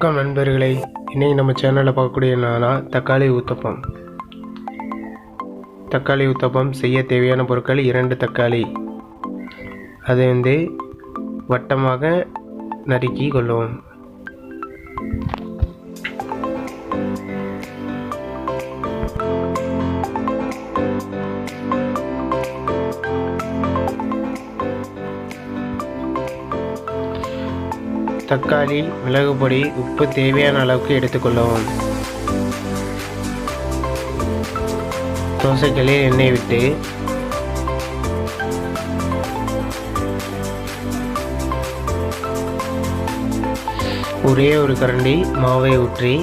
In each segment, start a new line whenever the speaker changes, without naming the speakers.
வணக்கம் நண்பர்களே, இன்றைக்கி நம்ம சேனலில் பார்க்கக்கூடிய என்னன்னா தக்காளி ஊத்தப்பம். தக்காளி ஊத்தப்பம் செய்ய தேவையான பொருட்கள் 2 தக்காளி. அதை வட்டமாக நறுக்கி கொள்ளுவோம். தக்காளி, மிளகு பொடி, உப்பு தேவையான அளவுக்கு எடுத்துக்கொள்ளவும். தோசைக்கல்லில் எண்ணெய் விட்டு ஒரே ஒரு கரண்டி மாவை ஊற்றி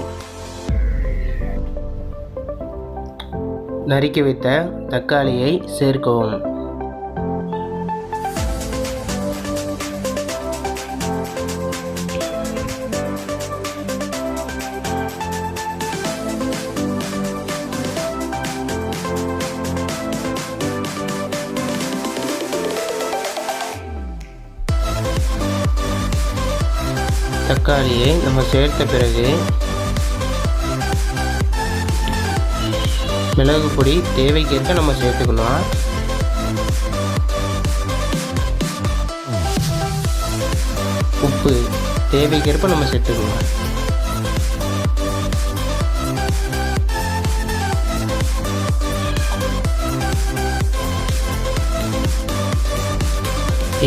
நறுக்கி வைத்த தக்காளியை சேர்க்கவும். தக்காளியை நம்ம சேர்த்த பிறகு மிளகு பொடி தேவைக்கேற்ப நம்ம சேர்த்துக்கணும். உப்பு தேவைக்கேற்ப நம்ம சேர்த்துக்கணும்.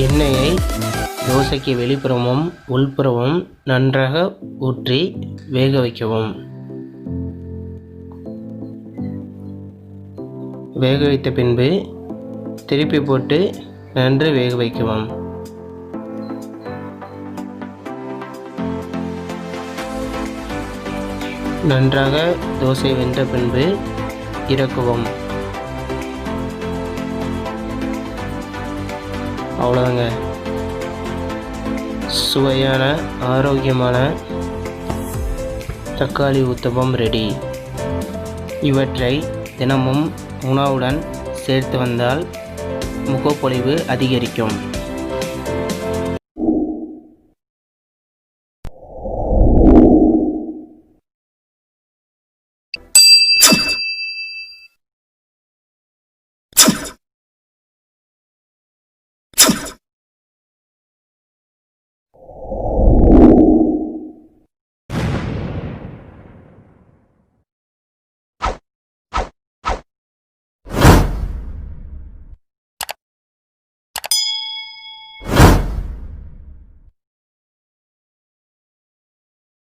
எண்ணெயை தோசைக்கு வெளிப்புறமும் உள்புறமும் நன்றாக ஊற்றி வேக வைக்கவும். வேக வைத்த பின்பு திருப்பி போட்டு நன்கு வேக வைக்கவும். நன்றாக தோசை வெந்த பின்பு இறக்குவோம். அவ்வளோதாங்க, சுவையான ஆரோக்கியமான தக்காளி ஊத்தப்பம் ரெடி. இவற்றை தினமும் உணவுடன் சேர்த்து வந்தால் முகப்பொலிவு அதிகரிக்கும்.